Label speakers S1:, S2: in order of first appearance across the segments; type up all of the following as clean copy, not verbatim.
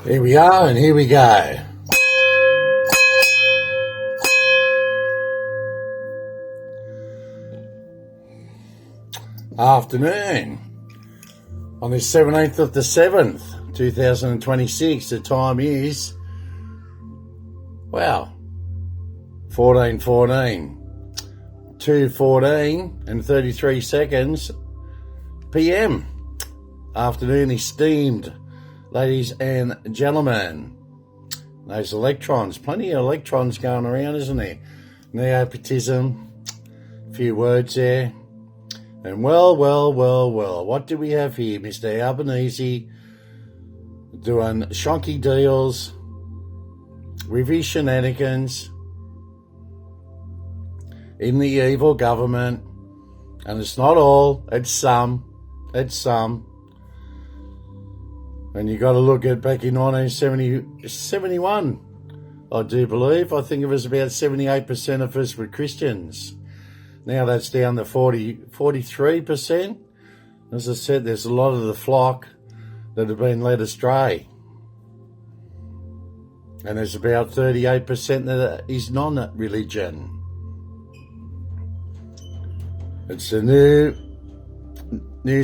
S1: Here we are, and here we go. Afternoon. On the 17th of the 7th, 2026, the time is, 14:14. 2:14 and 33 seconds PM. Afternoon, esteemed ladies and gentlemen. Those electrons, plenty of electrons going around, isn't there? Nepotism, a few words there. And well, what do we have here? Mr. Albanese doing shonky deals with his shenanigans in the evil government. And it's not all, it's some. And you got to look at back in 1971, I do believe. I think it was about 78% of us were Christians. Now that's down to 43%. As I said, there's a lot of the flock that have been led astray. And there's about 38% that is non-religion. It's a new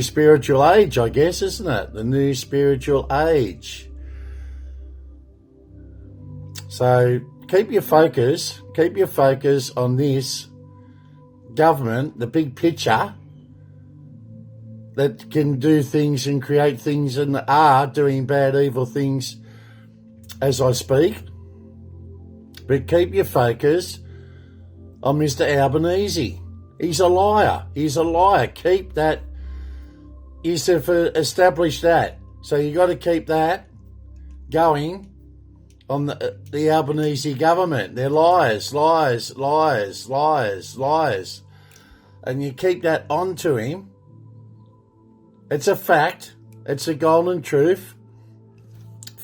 S1: spiritual age, I guess, isn't it? The new spiritual age. So keep your focus on this government, the big picture, that can do things and create things and are doing bad, evil things as I speak. But keep your focus on Mr. Albanese. He's a liar. Keep that. He's established that. So you got to keep that going on the Albanese government. They're liars. And you keep that on to him. It's a fact. It's a golden truth.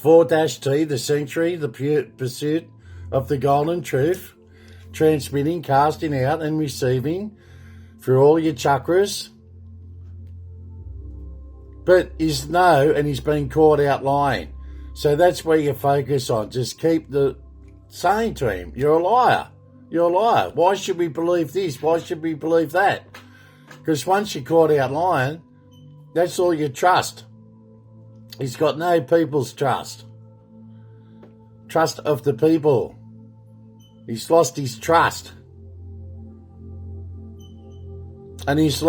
S1: 4-T, the century, the pursuit of the golden truth. Transmitting, casting out and receiving through all your chakras. But he's and he's been caught out lying. So that's where you focus on. Just keep saying to him, you're a liar. Why should we believe this? Why should we believe that? Because once you're caught out lying, that's all you trust. He's got no people's trust. Trust of the people. He's lost his trust. And he's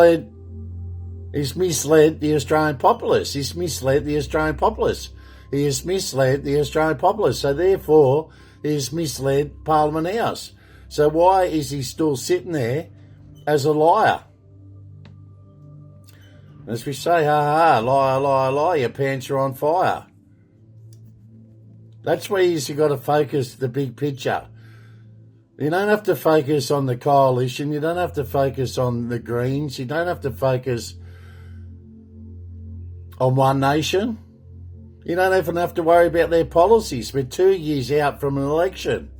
S1: misled the Australian populace. He has misled the Australian populace. So therefore, he has misled Parliament House. So why is he still sitting there as a liar? As we say, liar, your pants are on fire. That's where you've got to focus the big picture. You don't have to focus on the coalition. You don't have to focus on the Greens. You don't have to focus on One Nation. You don't even have to worry about their policies. We're 2 years out from an election.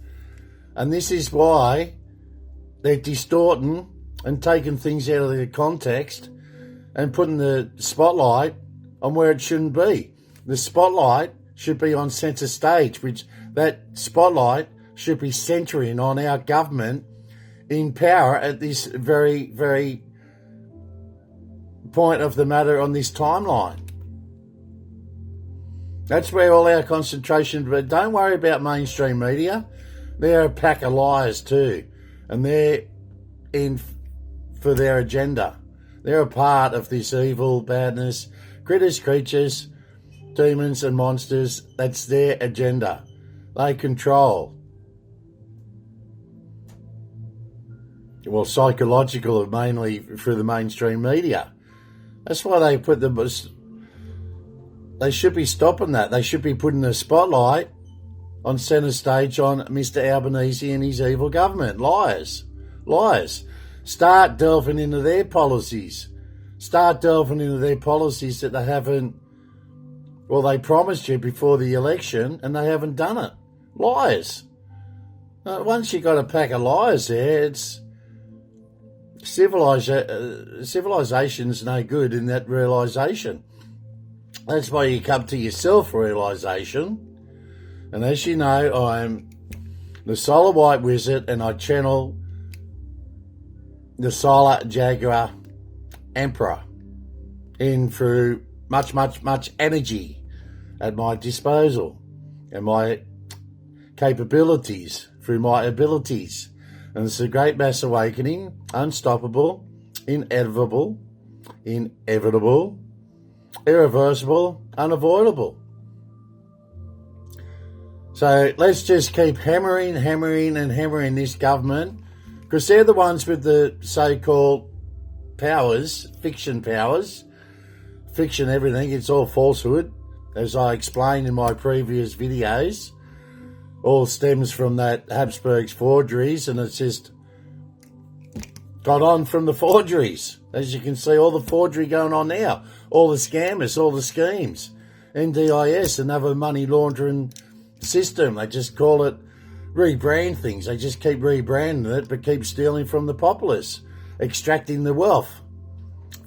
S1: And this is why they're distorting and taking things out of their context and putting the spotlight on where it shouldn't be. The spotlight should be on centre stage, which that spotlight should be centering on our government in power at this very, very point of the matter on this timeline. That's where all our concentration, but don't worry about mainstream media. They're a pack of liars too, and they're in for their agenda. They're a part of this evil, badness, critters, creatures, demons and monsters. That's their agenda. They control. Well, psychological, mainly through the mainstream media. That's why they put they should be stopping that. They should be putting the spotlight on centre stage on Mr. Albanese and his evil government. Liars. Start delving into their policies. That they haven't, they promised you before the election and they haven't done it. Liars. Once you got a pack of liars there, it's civilization's no good in that realisation. That's why you come to your self-realisation And as you know, I'm the Solar White Wizard, and I channel the Solar Jaguar Emperor in through much energy at my disposal and my capabilities through my abilities. And it's a great mass awakening, unstoppable, inevitable, irreversible, unavoidable. So let's just keep hammering this government, because they're the ones with the so-called powers, fiction everything. It's all falsehood, as I explained in my previous videos. All stems from that Habsburg's forgeries, and it's just got on from the forgeries. As you can see, all the forgery going on now, all the scammers, all the schemes. NDIS, another money laundering system. They just call it, rebrand things. They just keep rebranding it, but keep stealing from the populace, extracting the wealth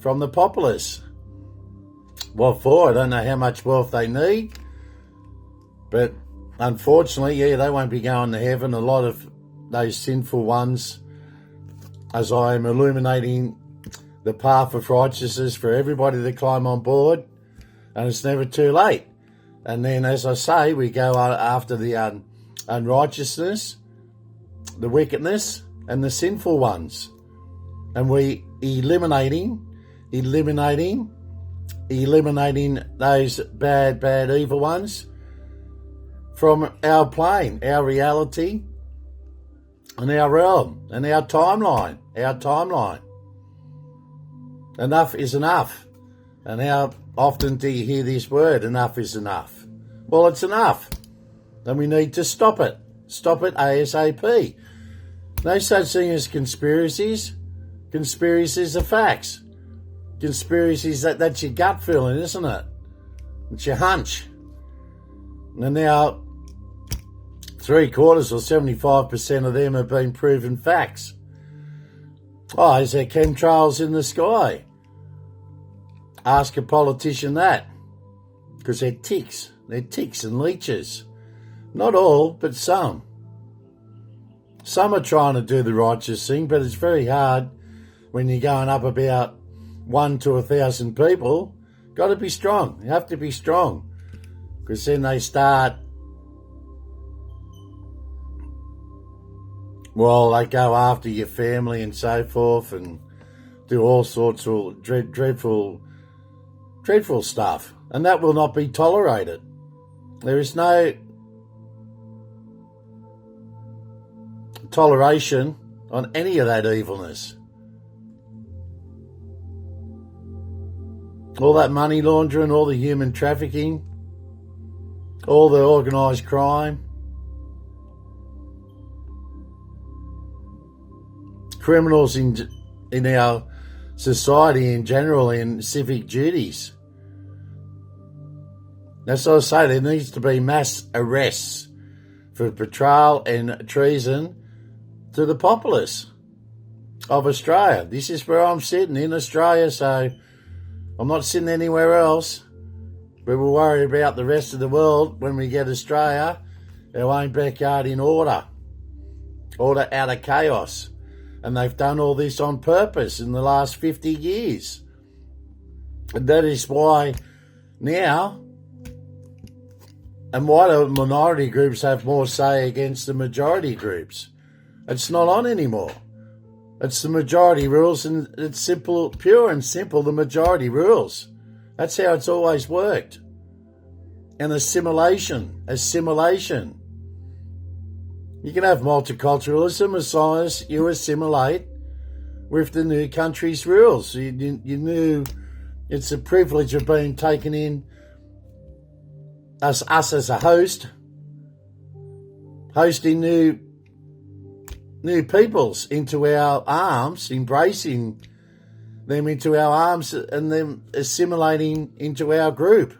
S1: from the populace. What for? I don't know how much wealth they need, but unfortunately, they won't be going to heaven. A lot of those sinful ones, as I am illuminating the path of righteousness for everybody to climb on board, and it's never too late. And then, as I say, we go after the unrighteousness, the wickedness, and the sinful ones. And we eliminating those bad, evil ones from our plane, our reality, and our realm, and our timeline. Enough is enough. And how often do you hear this word, enough is enough? Well, it's enough. And we need to stop it. Stop it ASAP. No such thing as conspiracies. Conspiracies are facts. Conspiracies, that's your gut feeling, isn't it? It's your hunch. And now 3/4 or 75% of them have been proven facts. Oh, is there chemtrails in the sky? Ask a politician that. Because they're ticks. They're ticks and leeches. Not all, but some. Some are trying to do the righteous thing, but it's very hard when you're going up about 1 to 1,000 people. Got to be strong. You have to be strong. Because then they start, they go after your family and so forth and do all sorts of dreadful stuff. And that will not be tolerated. There is no toleration on any of that evilness. All that money laundering, all the human trafficking, all the organised crime, criminals in our society in general, in civic duties. That's what I say, there needs to be mass arrests for betrayal and treason to the populace of Australia. This is where I'm sitting, in Australia, so I'm not sitting anywhere else. We will worry about the rest of the world when we get Australia, our own backyard in order out of chaos. And they've done all this on purpose in the last 50 years. And that is why now, and why the minority groups have more say against the majority groups. It's not on anymore. It's the majority rules, and it's simple, pure and simple, the majority rules. That's how it's always worked. And assimilation. You can have multiculturalism as long as you assimilate with the new country's rules. You knew it's a privilege of being taken in, us as a host, hosting new peoples into our arms, embracing them into our arms and them assimilating into our group.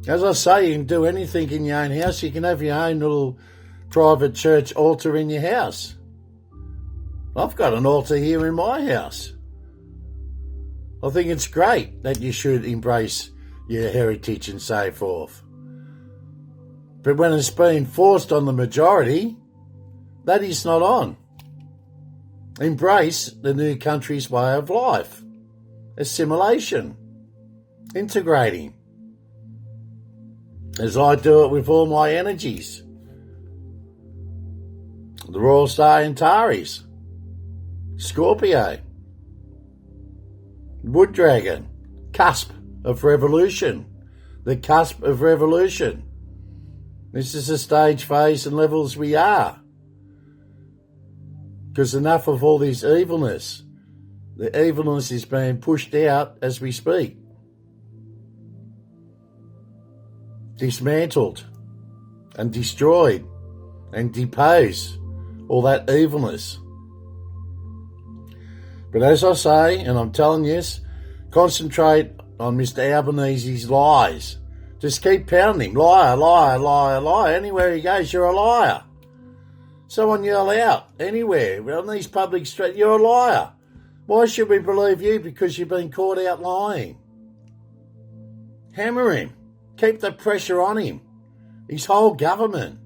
S1: As I say, you can do anything in your own house. You can have your own little private church altar in your house. I've got an altar here in my house. I think it's great that you should embrace your heritage and so forth. But when it's being forced on the majority, that is not on. Embrace the new country's way of life. Assimilation. Integrating. As I do it with all my energies. The Royal Star Antares. Scorpio. Wood Dragon. Cusp of revolution. The cusp of revolution. This is the stage, phase and levels we are. Because enough of all this evilness. The evilness is being pushed out as we speak. Dismantled and destroyed and deposed all that evilness. But as I say, and I'm telling you, concentrate on Mr. Albanese's lies. Just keep pounding him. Liar, liar, liar, liar. Anywhere he goes, you're a liar. Someone yell out anywhere on these public streets, you're a liar. Why should we believe you? Because you've been caught out lying. Hammer him. Keep the pressure on him. His whole government.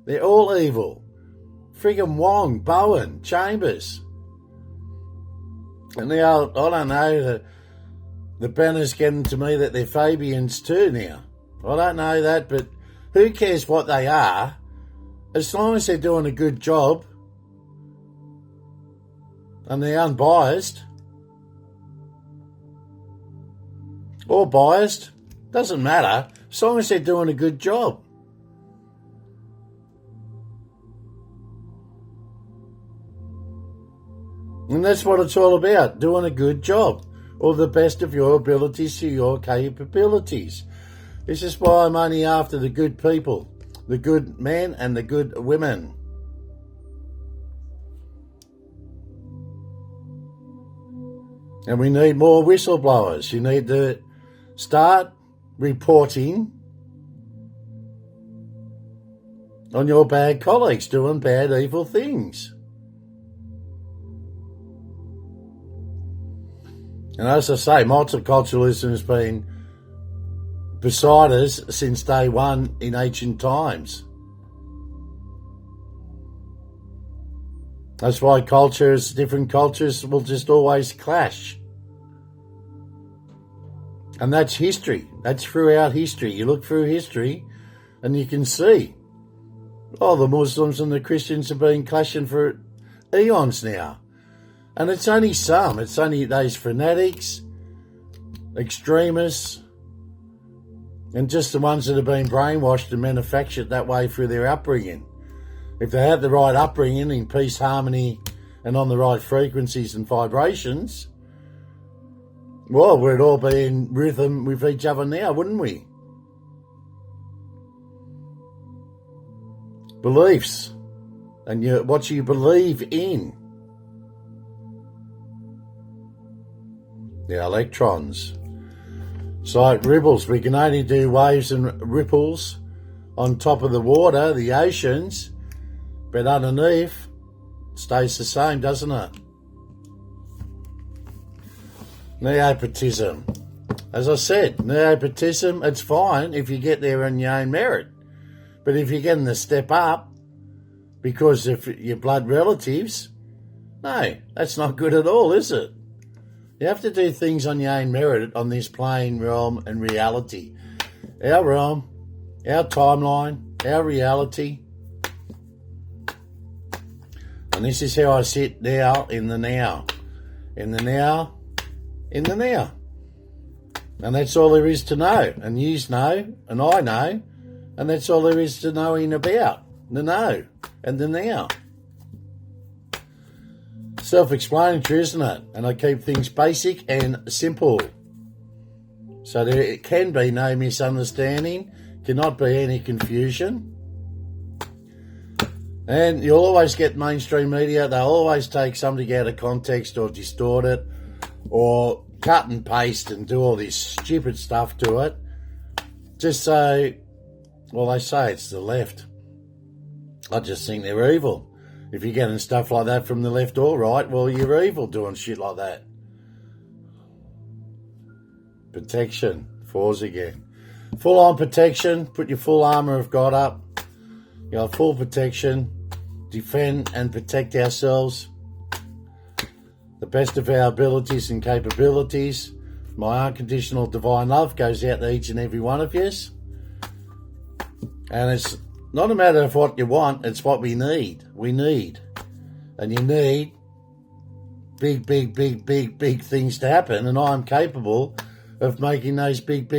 S1: They're all evil. Friggin' Wong, Bowen, Chambers. And now, I don't know, the banner's getting to me that they're Fabians too now. I don't know that, but who cares what they are? As long as they're doing a good job and they're unbiased or biased, doesn't matter, as long as they're doing a good job. And that's what it's all about, doing a good job, or the best of your abilities to your capabilities. This is why I'm only after the good people, the good men and the good women. And we need more whistleblowers. You need to start reporting on your bad colleagues doing bad, evil things. And as I say, multiculturalism has been beside us since day one in ancient times. That's why different cultures will just always clash. And that's history. That's throughout history. You look through history and you can see, the Muslims and the Christians have been clashing for eons now. And it's only some. It's only those fanatics, extremists, and just the ones that have been brainwashed and manufactured that way through their upbringing. If they had the right upbringing in peace, harmony, and on the right frequencies and vibrations, we'd all be in rhythm with each other now, wouldn't we? Beliefs and what you believe in. The electrons. It's like ripples. We can only do waves and ripples on top of the water, the oceans, but underneath it stays the same, doesn't it? Nepotism. As I said, nepotism, it's fine if you get there on your own merit. But if you're getting the step up because of your blood relatives, no, that's not good at all, is it? You have to do things on your own merit on this plane, realm and reality. Our realm, our timeline, our reality. And this is how I sit now in the now. In the now, in the now. And that's all there is to know. And yous know, and I know. And that's all there is to knowing about. The know and the now. Self-explanatory, isn't it? And I keep things basic and simple. So there can be no misunderstanding, cannot be any confusion. And you'll always get mainstream media, they'll always take something out of context or distort it or cut and paste and do all this stupid stuff to it. Just so, they say it's the left. I just think they're evil. If you're getting stuff like that from the left or right, you're evil doing shit like that. Protection. Fours again. Full on protection. Put your full armour of God up. You got full protection. Defend and protect ourselves. The best of our abilities and capabilities. My unconditional divine love goes out to each and every one of you. And it's not a matter of what you want, it's what we need. We need. And you need big things to happen. And I'm capable of making those big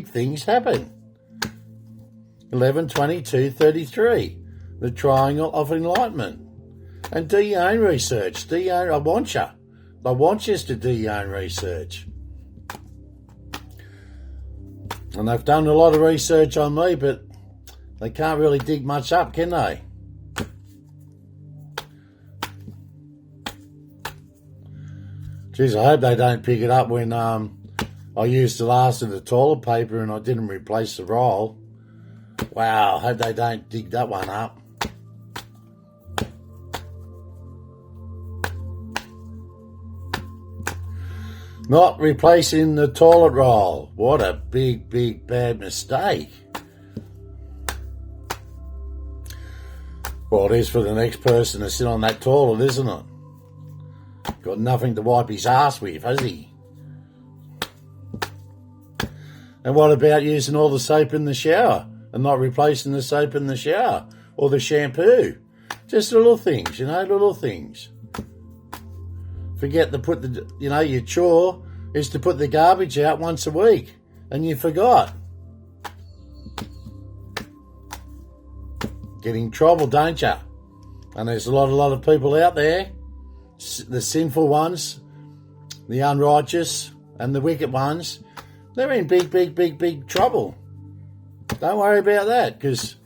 S1: things happen. 11, 22, 33. The triangle of enlightenment. And do your own research. I want you. I want you to do your own research. And they've done a lot of research on me, but they can't really dig much up, can they? Geez, I hope they don't pick it up when I used the last of the toilet paper and I didn't replace the roll. Wow, I hope they don't dig that one up. Not replacing the toilet roll. What a big bad mistake. Well, it is for the next person to sit on that toilet, isn't it? Got nothing to wipe his ass with, has he? And what about using all the soap in the shower and not replacing the soap in the shower or the shampoo? Just little things, little things. Forget to put your chore is to put the garbage out once a week, and you forgot. Get in trouble, don't you? And there's a lot of people out there, the sinful ones, the unrighteous, and the wicked ones. They're in big trouble. Don't worry about that, because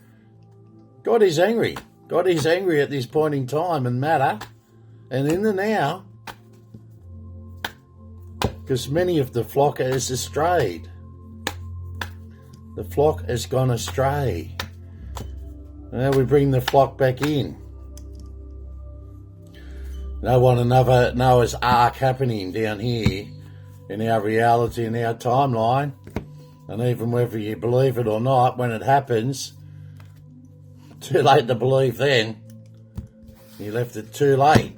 S1: God is angry. God is angry at this point in time and matter, and in the now. Because many of the flock has strayed. The flock has gone astray. Now we bring the flock back in. No one another Noah's Ark happening down here in our reality, in our timeline. And even whether you believe it or not, when it happens, too late to believe then. You left it too late.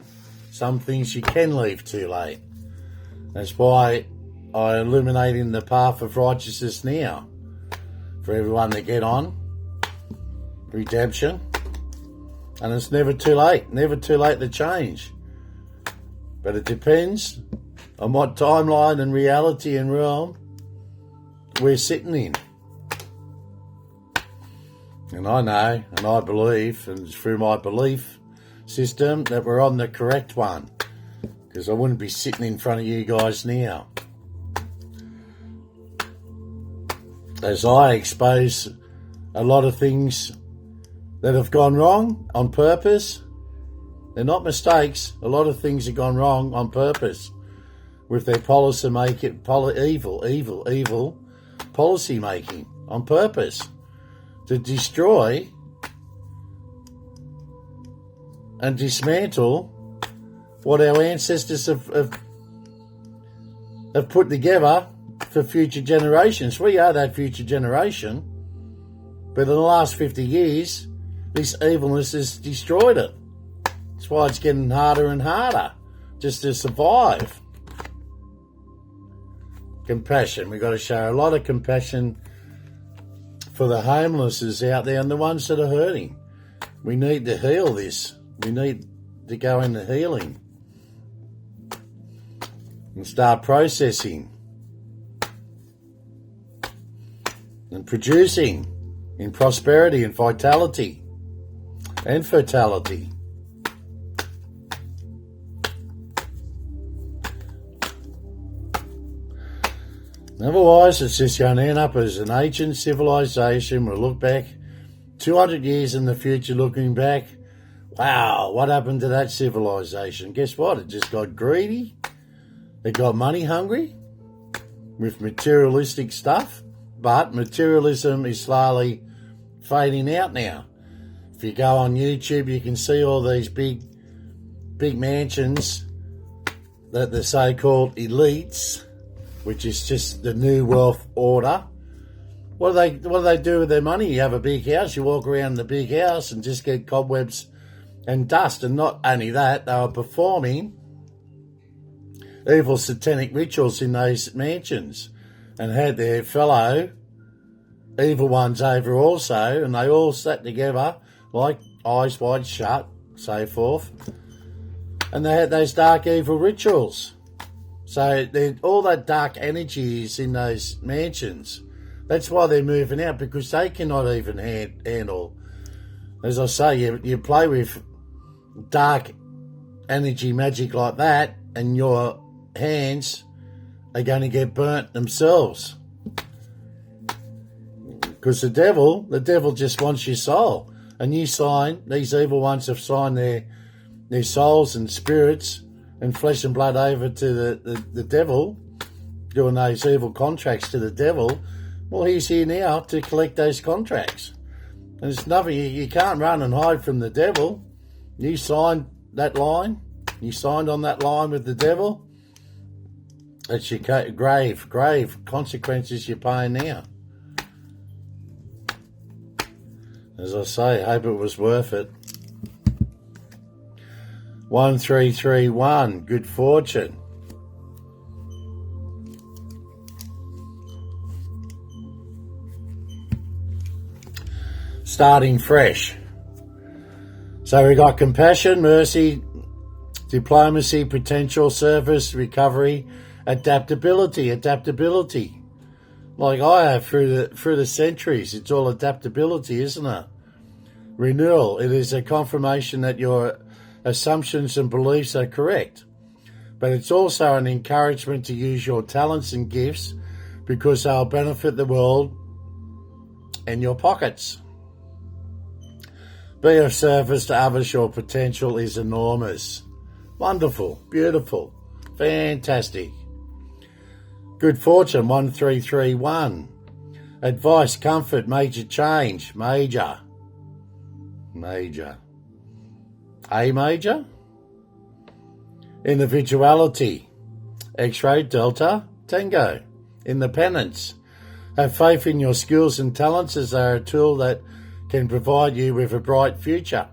S1: Some things you can leave too late. That's why I'm illuminating the path of righteousness now. For everyone to get on. Redemption. And it's never too late to change. But it depends on what timeline and reality and realm we're sitting in. And I know, and I believe, and it's through my belief system, that we're on the correct one. Because I wouldn't be sitting in front of you guys now. As I expose a lot of things that have gone wrong on purpose. They're not mistakes. A lot of things have gone wrong on purpose. With their policy making, evil policy making on purpose. To destroy and dismantle what our ancestors have put together for future generations. We are that future generation. But in the last 50 years, this evilness has destroyed it. That's why it's getting harder and harder just to survive. Compassion. We've got to show a lot of compassion for the homeless out there and the ones that are hurting. We need to heal this. We need to go into healing. And start processing and producing in prosperity and vitality and fertility. Otherwise, it's just going to end up as an ancient civilization. We'll look back 200 years in the future, looking back. Wow, what happened to that civilization? Guess what? It just got greedy. It got money hungry with materialistic stuff, but materialism is slowly fading out now. If you go on YouTube, you can see all these big mansions that the so-called elites, which is just the new wealth order, What do they do with their money? You have a big house, you walk around the big house and just get cobwebs and dust. And not only that, they were performing evil satanic rituals in those mansions and had their fellow evil ones over also, and they all sat together like eyes wide shut, so forth, and they had those dark evil rituals. So all that dark energy is in those mansions. That's why they're moving out, because they cannot even handle, as I say, you play with dark energy magic like that and your hands are going to get burnt themselves. Because the devil just wants your soul. And these evil ones have signed their souls and spirits and flesh and blood over to the devil, doing those evil contracts to the devil. Well, he's here now to collect those contracts. And it's nothing, you can't run and hide from the devil. You signed that line. You signed on that line with the devil. It's your grave consequences you're paying now. As I say, I hope it was worth it. 1331, good fortune. Starting fresh. So we got compassion, mercy, diplomacy, potential, service, recovery, adaptability. Like I have through the centuries, it's all adaptability, isn't it? Renewal. It is a confirmation that your assumptions and beliefs are correct. But it's also an encouragement to use your talents and gifts because they'll benefit the world and your pockets. Be of service to others. Your potential is enormous. Wonderful, beautiful, fantastic. Good fortune, 1331. Advice, comfort, major change, major. A major. Individuality, X-ray, Delta, Tango. Independence. Have faith in your skills and talents as they are a tool that can provide you with a bright future.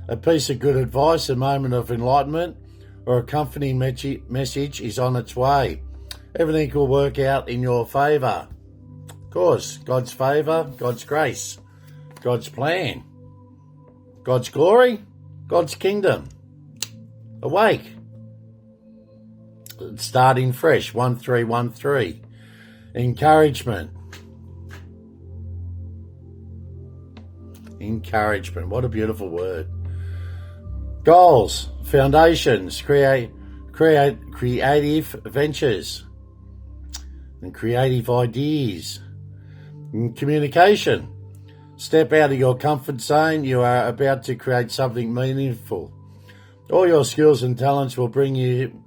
S1: A piece of good advice, a moment of enlightenment, or a comforting message is on its way. Everything will work out in your favour. Of course, God's favour, God's grace, God's plan, God's glory, God's kingdom. Awake. Starting fresh, 1313. Encouragement. Encouragement, what a beautiful word. Goals, foundations, creative ventures, and creative ideas. And communication. Step out of your comfort zone. You are about to create something meaningful. All your skills and talents will bring you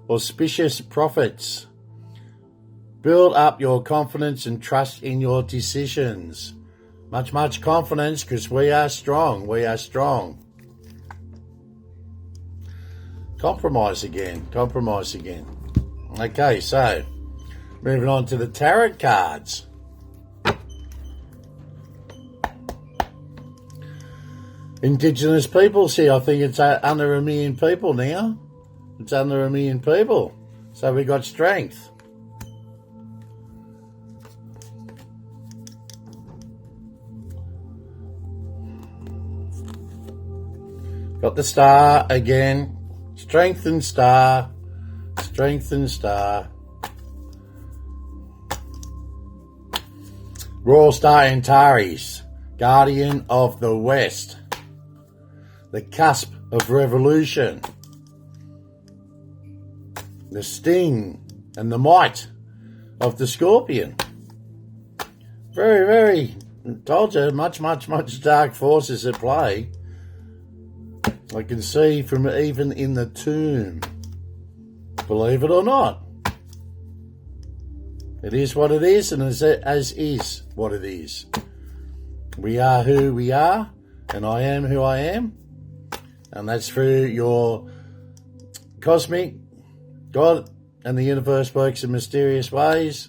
S1: auspicious profits. Build up your confidence and trust in your decisions. Much confidence, because we are strong. Compromise again. Okay, so moving on to the tarot cards. Indigenous peoples here. I think it's under 1 million people now. It's under 1 million people. So we got strength. Got the star again. Strength and star. Royal Star Antares, Guardian of the West. The cusp of revolution. The sting and the might of the Scorpion. Very, told you, much dark forces at play. I can see from even in the tomb. Believe it or not. It is what it is, and as is what it is. We are who we are, and I am who I am. And that's through your cosmic, God and the universe works in mysterious ways.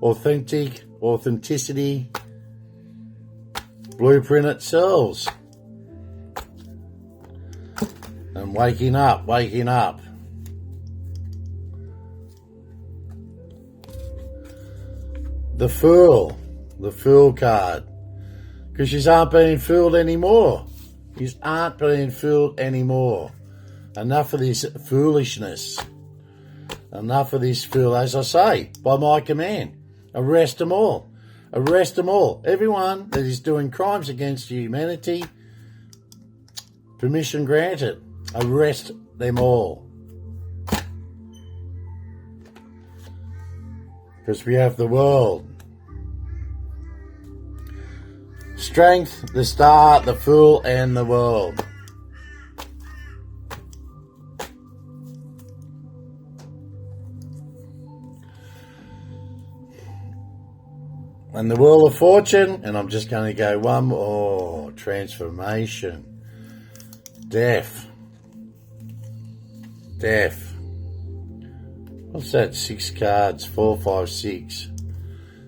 S1: authenticity, blueprint itself. And waking up. The Fool card. Because you aren't being fooled anymore. Enough of this foolishness. Enough of this fool, as I say, by my command. Arrest them all. Everyone that is doing crimes against humanity, permission granted. Arrest them all. Because we have the world. Strength, the Star, the Fool, and the world. And the Wheel of Fortune, and I'm just going to go one more. Transformation. Death. What's that? 6 cards. 4, 5, 6.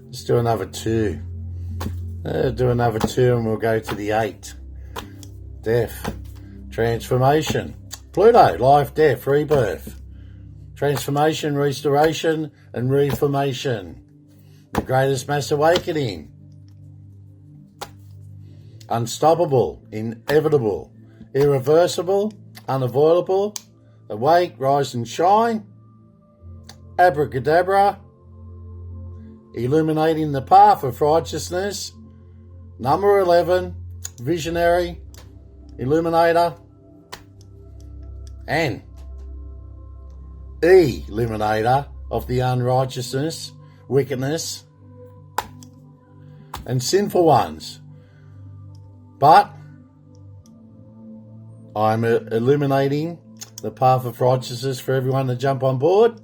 S1: Let's do another 2. Do another 2 and we'll go to the 8. Death. Transformation. Pluto. Life, death, rebirth. Transformation, restoration, and reformation. The greatest mass awakening. Unstoppable, inevitable, irreversible, unavoidable. Awake, rise and shine. Abracadabra. Illuminating the path of righteousness. Number 11. Visionary. Illuminator. And Eliminator of the unrighteousness, wickedness, and sinful ones. But I'm illuminating the path of righteousness for everyone to jump on board.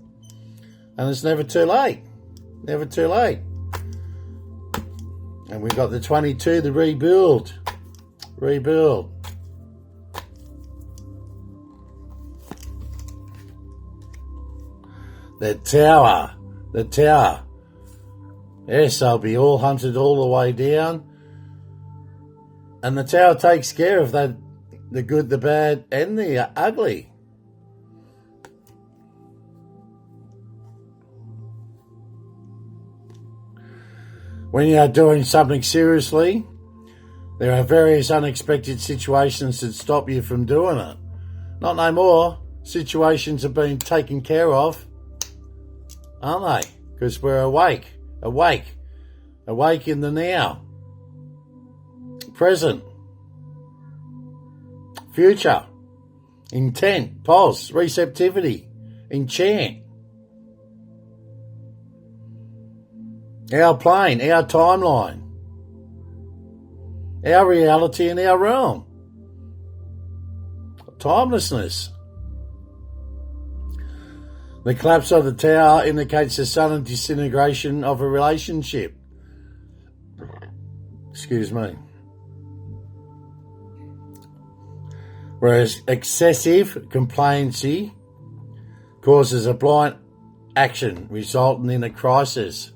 S1: And it's never too late. Never too late. And we've got the 22, the rebuild. Rebuild. The tower. The tower. Yes, they'll be all hunted all the way down. And the tower takes care of that, the good, the bad, and the ugly. When you are doing something seriously, there are various unexpected situations that stop you from doing it. Not no more. Situations are being taken care of, aren't they? Because we're awake in the now, present, future, intent, pulse, receptivity, enchant. Our plane, our timeline, our reality and our realm. Timelessness. The collapse of the tower indicates the sudden disintegration of a relationship. Excuse me. Whereas excessive complacency causes a blind action resulting in a crisis.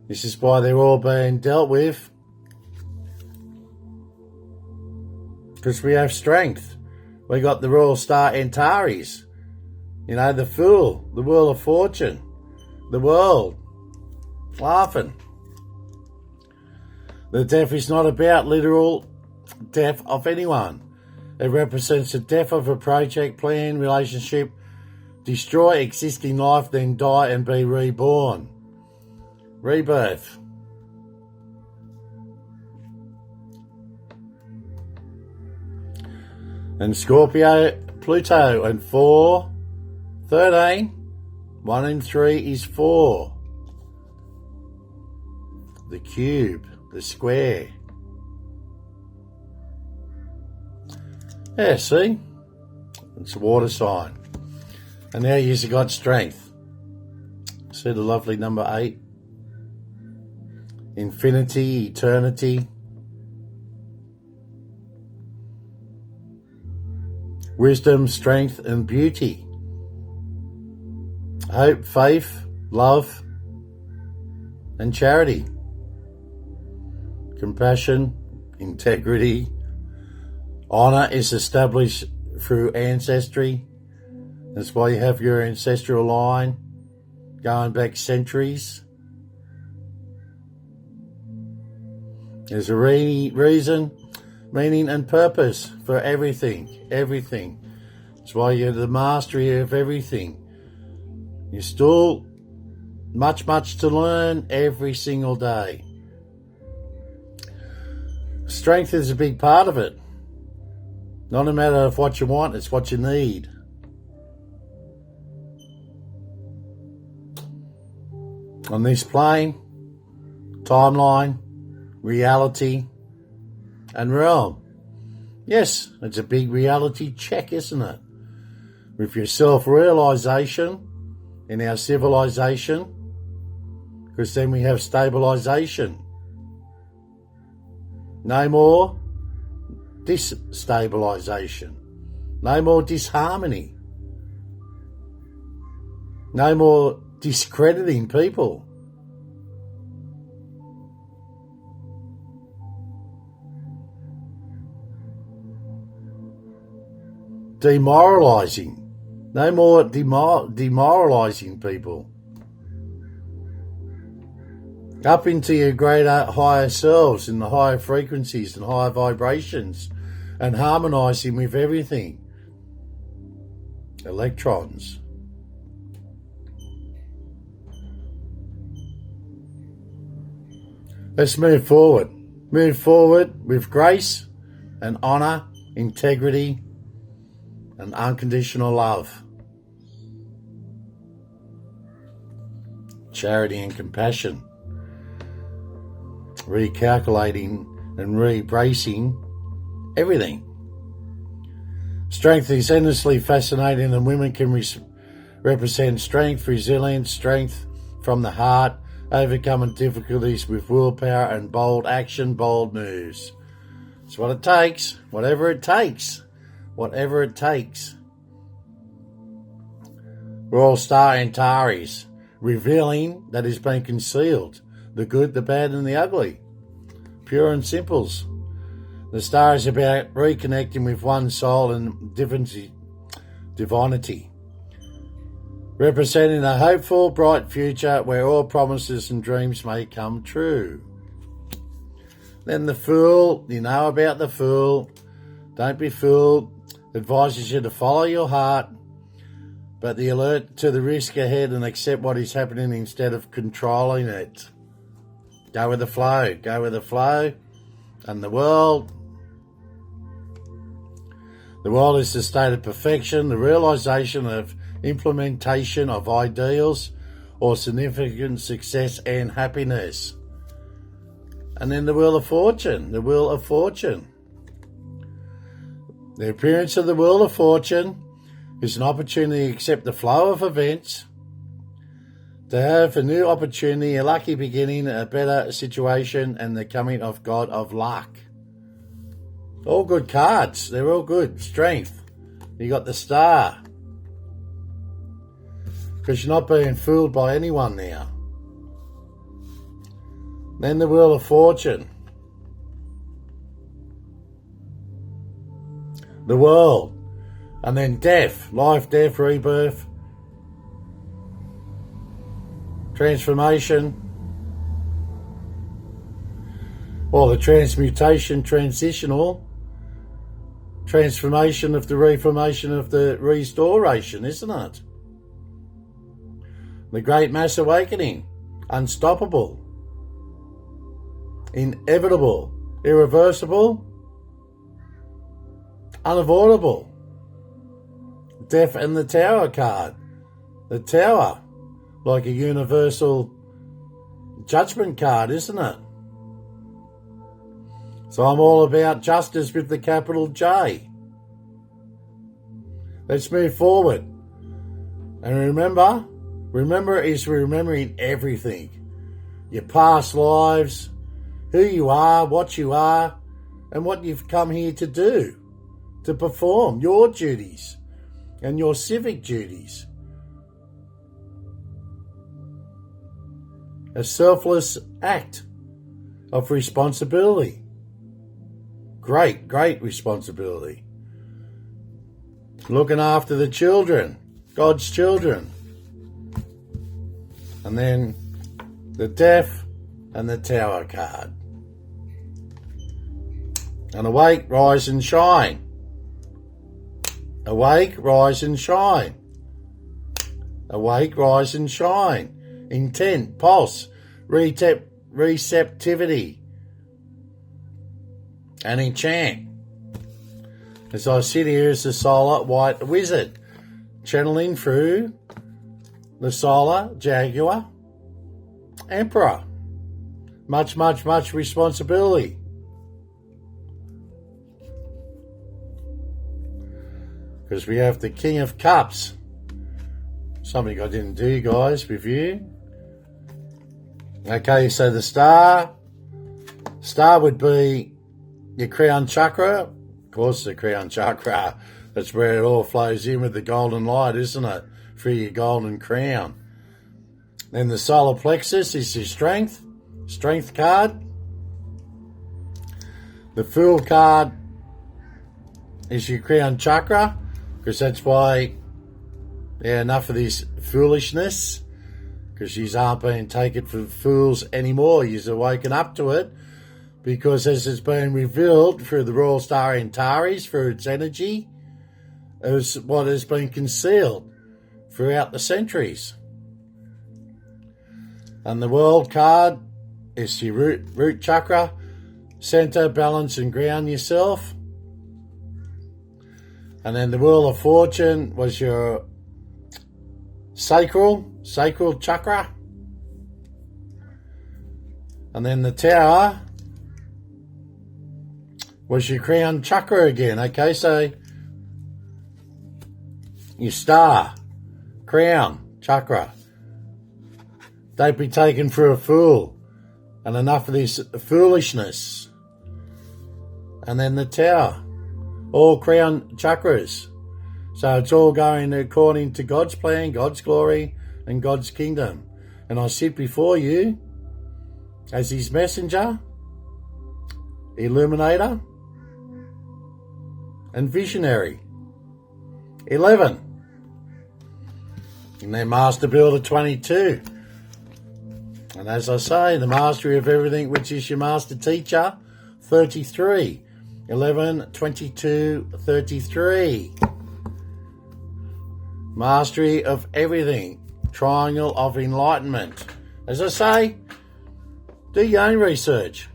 S1: This is why they're all being dealt with. Because we have strength. We got the Royal Star Antares. You know, the Fool, the Wheel of Fortune, the world, laughing. The death is not about literal death of anyone. It represents the death of a project, plan, relationship, destroy existing life, then die and be reborn. Rebirth. And Scorpio, Pluto, and 4, 13. 1 and 3 is 4. The cube, the square. Yeah, see? It's a water sign. And now you've got strength. See the lovely number 8? Infinity, eternity. Wisdom, strength, and beauty. Hope, faith, love. and charity. Compassion, integrity, honour is established through ancestry. That's why you have your ancestral line going back centuries. There's a reason, meaning and purpose for everything. That's why you're the mastery of everything. You're still much to learn every single day. Strength is a big part of it. Not a matter of what you want, it's what you need. On this plane, timeline, reality, and realm. Yes, it's a big reality check, isn't it? With your self-realization in our civilization, because then we have stabilization. No more destabilization. No more disharmony. No more discrediting people. Demoralizing. No more demoralizing people. Up into your greater, higher selves in the higher frequencies and higher vibrations and harmonizing with everything. Electrons. Let's move forward. Move forward with grace and honour, integrity and unconditional love. Charity and compassion. Recalculating and re-bracing everything. Strength is endlessly fascinating, and women can represent strength, resilience, strength from the heart, overcoming difficulties with willpower and bold action, bold moves. It's what it takes, whatever it takes. Whatever it takes. We're all star Antares, revealing that has been concealed, the good, the bad and the ugly. Pure and simples. The star is about reconnecting with one soul and divinity. Representing a hopeful, bright future where all promises and dreams may come true. Then the Fool, you know about the Fool. Don't be fooled. Advises you to follow your heart, but the alert to the risk ahead and accept what is happening instead of controlling it. Go with the flow. Go with the flow. And the world is the state of perfection, the realization of implementation of ideals or significant success and happiness. And then the Wheel of Fortune. The Wheel of Fortune. The appearance of the Wheel of Fortune is an opportunity to accept the flow of events, to have a new opportunity, a lucky beginning, a better situation, and the coming of God of luck. All good cards. They're all good. Strength. You got the Star. Because you're not being fooled by anyone now. Then the Wheel of Fortune. The World. And then death. Life, death, rebirth. Transformation. Or the transmutation, transitional. Transformation of the reformation of the restoration, isn't it? The Great Mass Awakening. Unstoppable. Inevitable. Irreversible. Unavoidable. Death and the Tower card. The Tower. Like a universal judgment card, isn't it? So I'm all about justice with the capital J. Let's move forward. And remember is remembering everything. Your past lives, who you are, and what you've come here to do. To perform your duties and your civic duties. a selfless act of responsibility. Great, great responsibility. Looking after the children, God's children. And then the Death and the Tower card. And awake, rise and shine. Awake, rise and shine. Awake, rise and shine. Intent, pulse, receptivity, and enchant. As I sit here as the solar white wizard, channeling through the solar jaguar emperor. Much, much, much responsibility. Because we have the King of Cups. Something I didn't do, guys, with you. Okay, so the star would be your crown chakra. Of course, the crown chakra, that's where it all flows in with the golden light, isn't it? Through your golden crown. Then the solar plexus is your strength card. The Fool card is your crown chakra, because that's why, enough of this foolishness, because you aren't being taken for fools anymore. You're waking up to it, because as it's been revealed through the Royal Star Antares, through its energy, is what has been concealed throughout the centuries. And the World card is your root chakra, center, balance and ground yourself. And then the Wheel of Fortune was your sacral chakra. And then the Tower was your crown chakra again. Okay, so your star, crown chakra. Don't be taken for a fool. And enough of this foolishness. And then the Tower. All crown chakras. So it's all going according to God's plan, God's glory, and God's kingdom. And I sit before you as his messenger, illuminator, and visionary. 11. And then Master Builder 22. And as I say, the mastery of everything, which is your master teacher, 33. 11, 22, 33. Mastery of everything. Triangle of enlightenment. As I say, do your own research.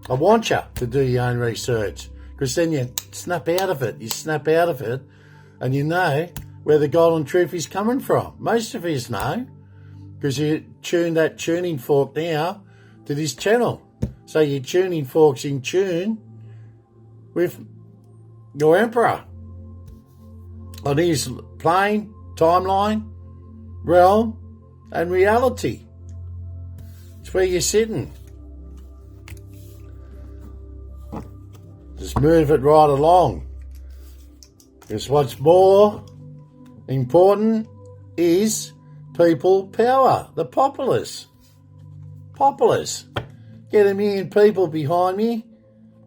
S1: I want you to do your own research, because then you snap out of it. You snap out of it and you know where the golden truth is coming from. Most of us know, because you tune that tuning fork now to this channel. So your tuning fork's in tune with your emperor on his plane, timeline, realm, and reality. It's where you're sitting. Just move it right along. Because what's more important is people power, the populace. Get a million people behind me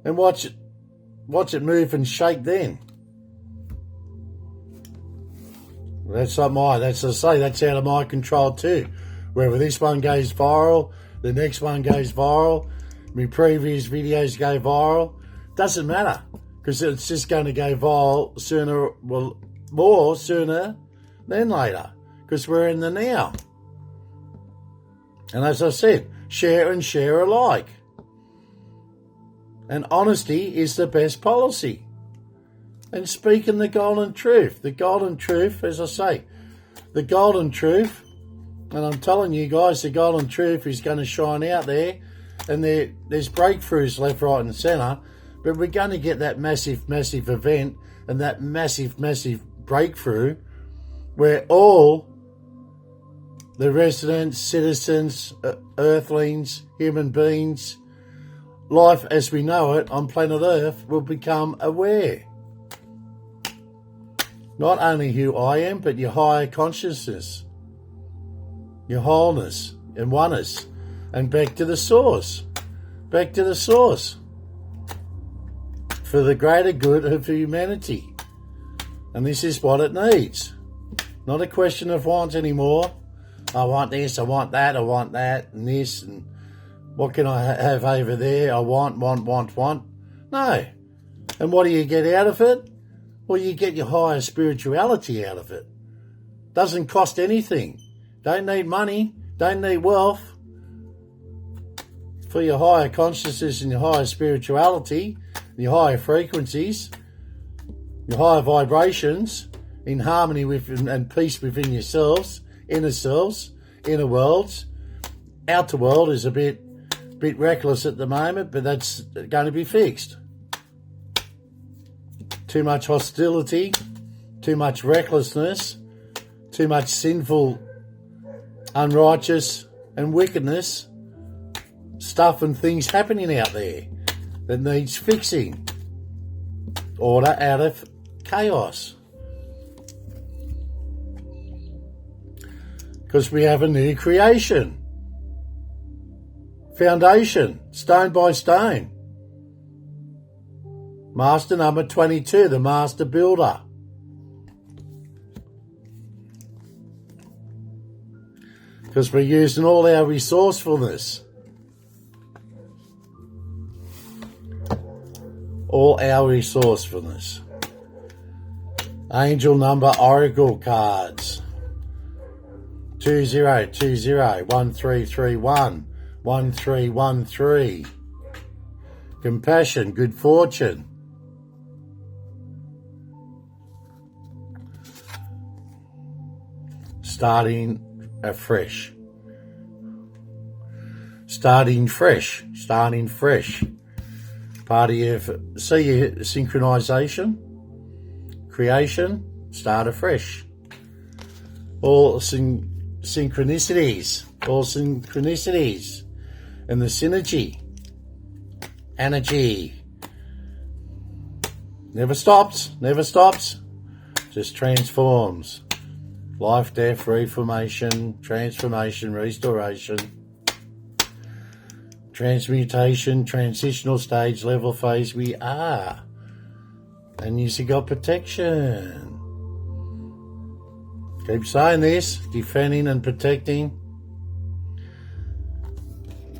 S1: and watch it move and shake then. That's out of my control too. Whether this one goes viral, the next one goes viral, my previous videos go viral, doesn't matter, because it's just going to go viral sooner than later, because we're in the now. And as I said, share and share alike. And honesty is the best policy. And speaking the golden truth. The golden truth, as I say, the golden truth, and I'm telling you guys, the golden truth is going to shine out there. And there's breakthroughs left, right and centre. But we're going to get that massive, massive event and that massive, massive breakthrough where all the residents, citizens, earthlings, human beings, life as we know it on planet Earth will become aware. Not only who I am, but your higher consciousness, your wholeness, and oneness, and back to the source. Back to the source. For the greater good of humanity. And this is what it needs. Not a question of want anymore. I want this, I want that, and this, and what can I have over there? I want. No. And what do you get out of it? Well, you get your higher spirituality out of it. Doesn't cost anything. Don't need money, don't need wealth. For your higher consciousness and your higher spirituality, your higher frequencies, your higher vibrations, in harmony with and peace within yourselves, inner worlds. Outer world is a bit reckless at the moment, but that's going to be fixed. Too much hostility, too much recklessness, too much sinful, unrighteous and wickedness, stuff and things happening out there that needs fixing. Order out of chaos. Because we have a new creation. Foundation, stone by stone. Master number 22, the master builder. Because we're using all our resourcefulness. All our resourcefulness. Angel number oracle cards. 20201331 1313. Compassion, good fortune. Starting afresh. Starting fresh. Part of your synchronization, creation, start afresh. All synchronicities, and the synergy, energy. Never stops, just transforms. Life, death, reformation, transformation, restoration, transmutation, transitional stage, level, phase, we are. And you've got protection. Keep saying this, defending and protecting.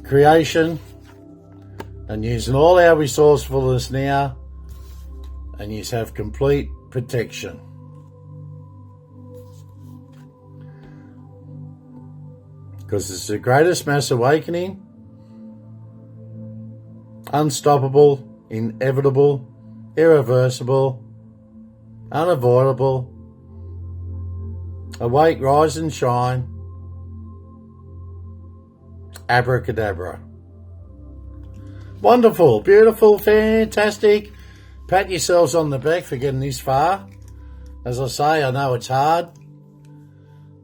S1: Creation. And using all our resourcefulness now. And you have complete protection. Because it's the greatest mass awakening. Unstoppable, inevitable, irreversible, unavoidable. Awake, rise and shine. Abracadabra. Wonderful, beautiful, fantastic. Pat yourselves on the back for getting this far. As I say, I know it's hard.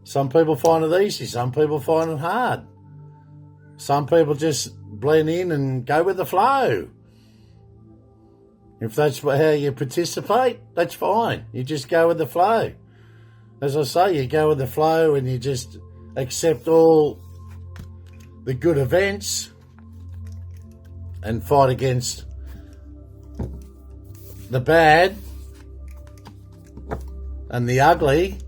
S1: Some people find it easy, some people find it hard. Some people just blend in and go with the flow. If that's how you participate, that's fine. You just go with the flow. As I say, you go with the flow and you just accept all the good events and fight against the bad and the ugly.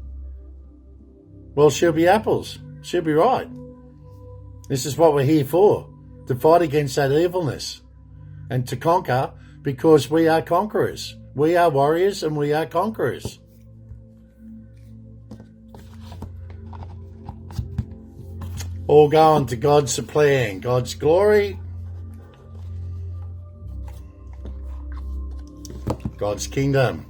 S1: Well, she'll be apples. She'll be right. This is what we're here for, to fight against that evilness and to conquer, because we are conquerors. We are warriors and we are conquerors. All going to God's plan, God's glory, God's kingdom.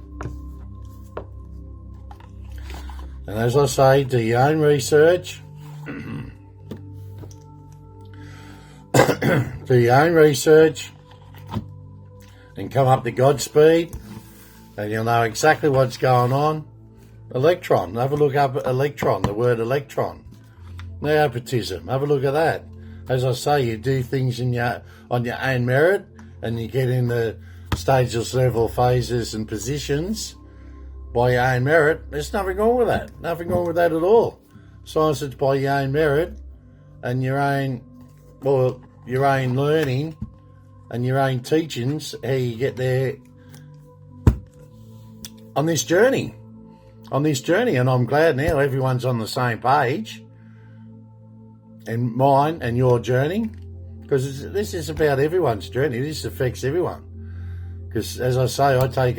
S1: And as I say, do your own research. Do your own research and come up to Godspeed, and you'll know exactly what's going on. Electron, have a look up at electron, the word electron. Neopatism, have a look at that. As I say, you do things on your own merit, and you get in the stages, level, phases and positions by your own merit. There's nothing wrong with that. Nothing wong with that at all. Science, it's by your own merit. and your own learning and your own teachings, how you get there on this journey. And I'm glad now everyone's on the same page, and mine and your journey, because this is about everyone's journey. This affects everyone, because as I say, I take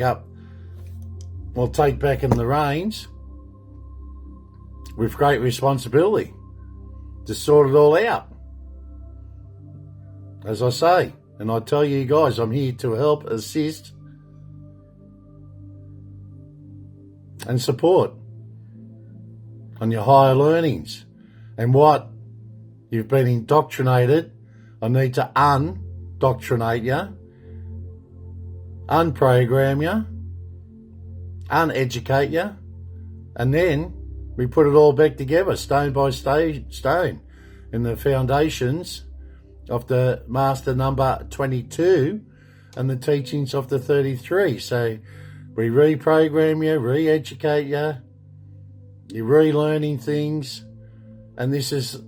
S1: back in the reins with great responsibility to sort it all out, as I say. And I tell you guys, I'm here to help, assist and support on your higher learnings. And what you've been indoctrinated, I need to undoctrinate you, unprogram you, uneducate you, and then we put it all back together, stone by stone, in the foundations of the master number 22 and the teachings of the 33. So we reprogram you, re-educate you, you're relearning things, and this is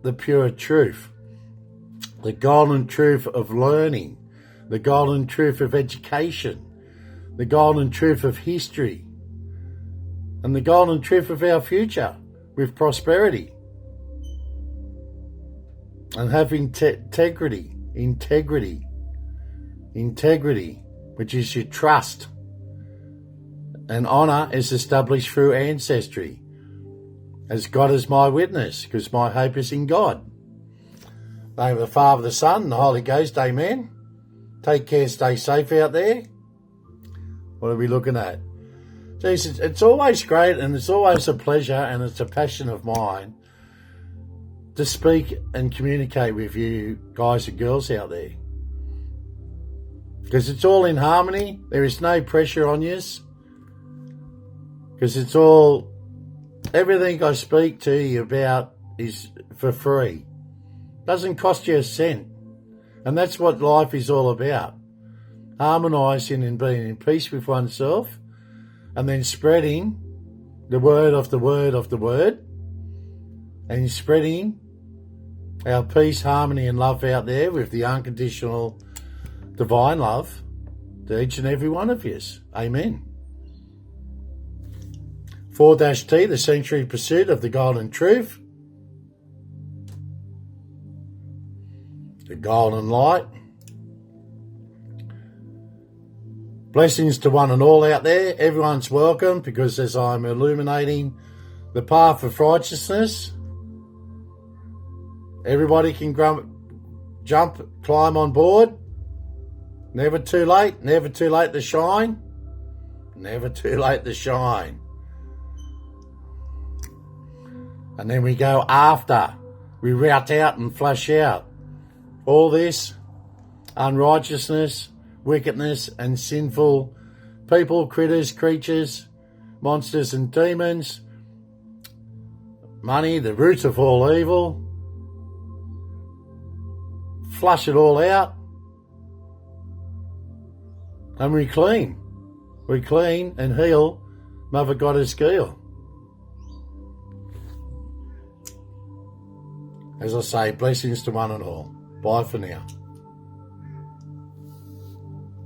S1: the pure truth, the golden truth of learning, the golden truth of education, the golden truth of history, and the golden truth of our future with prosperity. And having integrity, which is your trust. And honour is established through ancestry, as God is my witness, because my hope is in God. Name of the Father, the Son, and the Holy Ghost, amen. Take care, stay safe out there. What are we looking at? Jeez, it's always great, and it's always a pleasure, and it's a passion of mine to speak and communicate with you guys and girls out there, because it's all in harmony. There is no pressure on you, because it's all, everything I speak to you about is for free. Doesn't cost you a cent. And that's what life is all about. Harmonising and being in peace with oneself, and then spreading the word of the word of the word, and spreading our peace, harmony and love out there with the unconditional divine love to each and every one of you. Amen. 4-T, the century pursuit of the golden truth, the golden light. Blessings to one and all out there. Everyone's welcome, because as I'm illuminating the path of righteousness, everybody can jump, climb on board. Never too late to shine. Never too late to shine. And then we go after. We rout out and flush out all this unrighteousness, wickedness and sinful people, critters, creatures, monsters and demons, money, the root of all evil. Flush it all out, and we clean and heal Mother Goddess Geel. As I say, blessings to one and all. Bye for now.